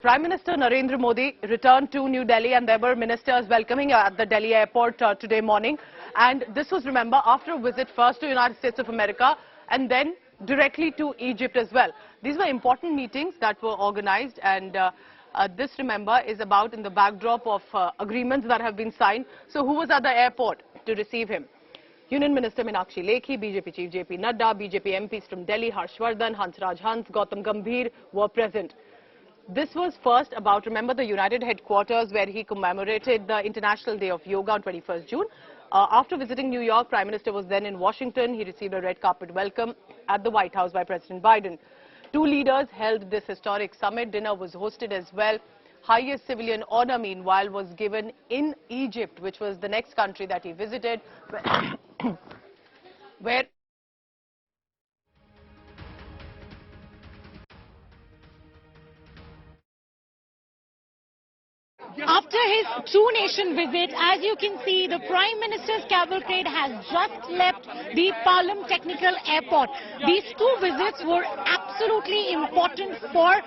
Prime Minister Narendra Modi returned to New Delhi and there were ministers welcoming at the Delhi airport today morning. And this was, remember, after a visit first to the United States of America and then directly to Egypt as well. These were important meetings that were organized, and this, remember, is about in the backdrop of agreements that have been signed. So who was at the airport to receive him? Union Minister Meenakshi Lekhi, BJP Chief JP Nadda, BJP MPs from Delhi, Harshvardhan, Hansraj Hans, Gautam Gambhir were present. This was first about, remember, the United Headquarters where he commemorated the International Day of Yoga on 21st June. After visiting New York, Prime Minister was then in Washington. He received a red carpet welcome at the White House by President Biden. Two leaders held this historic summit. Dinner was hosted as well. Highest civilian honor, meanwhile, was given in Egypt, which was the next country that he visited, where after his two-nation visit, as you can see, the Prime Minister's cavalcade has just left the Palam Technical Airport. These two visits were absolutely important for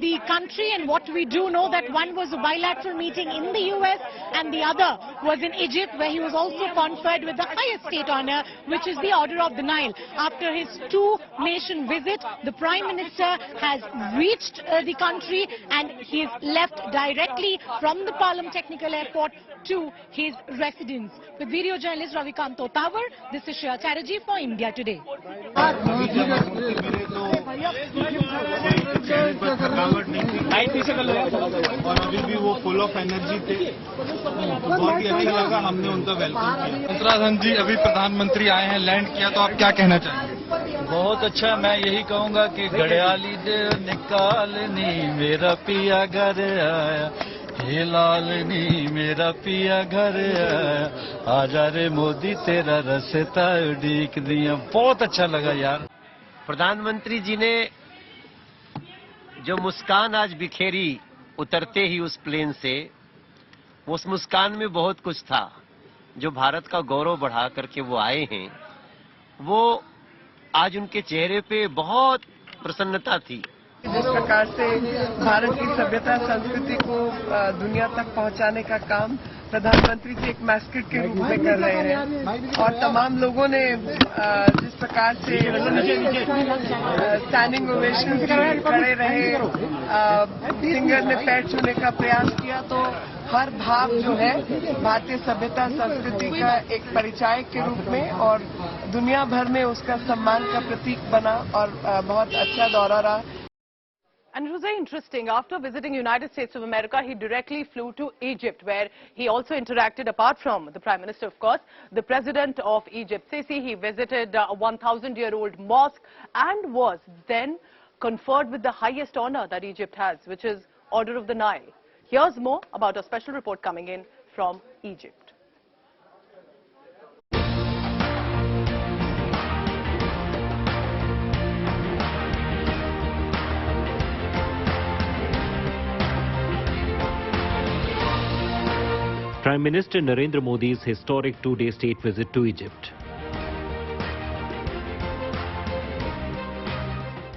the country, and what we do know that one was a bilateral meeting in the US and the other was in Egypt, where he was also conferred with the highest state honor, which is the Order of the Nile. After his two-nation visit, the Prime Minister has reached the country and he is left directly from the Palam Technical Airport to his residence. With video journalist Ravikant Tower, this is Shreya Chatterjee for India Today. और अभी भी वो full of energy थे, बहुत ही अच्छा लगा, हमने उनका वेलकम किया। हंसराज जी अभी प्रधानमंत्री आए हैं, लैंड किया, तो आप क्या कहना चाहेंगे? बहुत अच्छा। मैं यही कहूँगा कि घड़ियाली दे निकालनी मेरा पिया घर आया, हे लालनी मेरा पिया घर आया, आजा रे मोदी तेरा रस्ता उड़ीक दिया। बहुत अच्छा लगा यार। प्रधानमंत्री जी ने जो मुस्कान आज बिखेरी उतरते ही उस प्लेन से, उस मुस्कान में बहुत कुछ था। जो भारत का गौरव बढ़ा करके वो आए हैं, वो आज उनके चेहरे पे बहुत प्रसन्नता थी। जिस प्रकार से भारत की सभ्यता संस्कृति को दुनिया तक पहुंचाने का काम प्रधानमंत्री जी एक मैस्केट के रूप में कर रहे हैं, और तमाम लोगों ने जिस प्रकार से स्टैंडिंग ओवेशन खड़े रहे, सिंगर ने पैर छूने का प्रयास किया, तो हर भाव जो है भारतीय सभ्यता संस्कृति का एक परिचायक के रूप में और दुनिया भर में उसका सम्मान का प्रतीक बना, और बहुत अच्छा दौरा रहा। And it was very interesting. After visiting United States of America, he directly flew to Egypt, where he also interacted, apart from the Prime Minister, of course, the President of Egypt, Sisi. He visited a 1,000-year-old mosque and was then conferred with the highest honor that Egypt has, which is Order of the Nile. Here's more about a special report coming in from Egypt. Prime Minister Narendra Modi's historic two-day state visit to Egypt.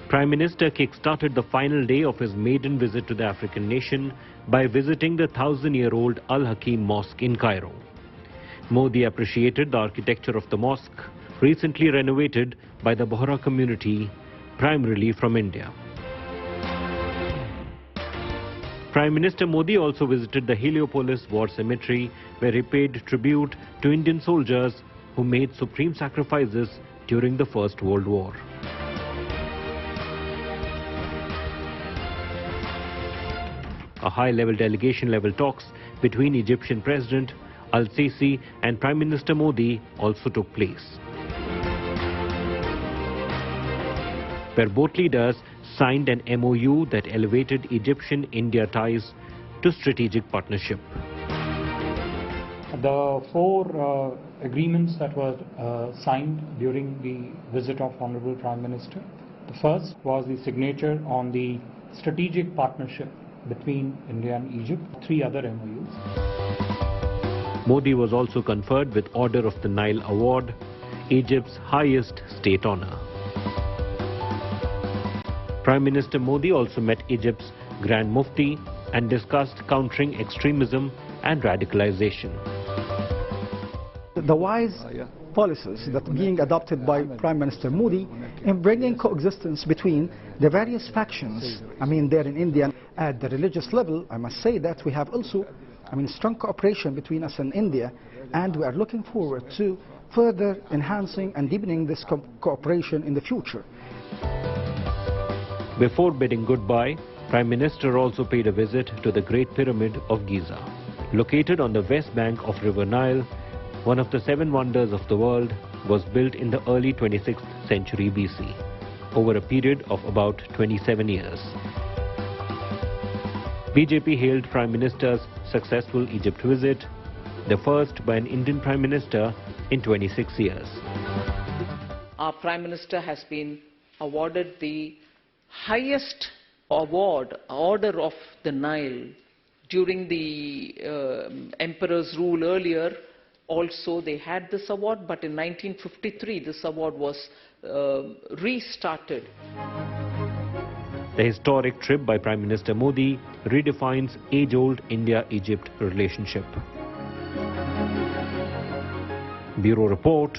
Prime Minister kick-started the final day of his maiden visit to the African nation by visiting the 1,000-year-old Al-Hakim Mosque in Cairo. Modi appreciated the architecture of the mosque, recently renovated by the Bohra community, primarily from India. Prime Minister Modi also visited the Heliopolis War Cemetery, where he paid tribute to Indian soldiers who made supreme sacrifices during the First World War. A high-level delegation-level talks between Egyptian President Al-Sisi and Prime Minister Modi also took place, where both leaders signed an MOU that elevated Egyptian-India ties to strategic partnership. The four agreements that were signed during the visit of Honorable Prime Minister. The first was the signature on the strategic partnership between India and Egypt, three other MOUs. Modi was also conferred with Order of the Nile Award, Egypt's highest state honor. Prime Minister Modi also met Egypt's Grand Mufti, and discussed countering extremism and radicalization. The wise policies that are being adopted by Prime Minister Modi in bringing coexistence between the various factions, there in India. At the religious level, I must say that we have also, strong cooperation between us and India, and we are looking forward to further enhancing and deepening this cooperation in the future. Before bidding goodbye, Prime Minister also paid a visit to the Great Pyramid of Giza. Located on the west bank of River Nile, one of the 7 wonders of the world, was built in the early 26th century BC, over a period of about 27 years. BJP hailed Prime Minister's successful Egypt visit, the first by an Indian Prime Minister in 26 years. Our Prime Minister has been awarded the highest award, Order of the Nile. During the Emperor's rule earlier, also they had this award, but in 1953 this award was restarted. The historic trip by Prime Minister Modi redefines age-old India-Egypt relationship. Bureau Report,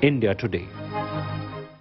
India Today.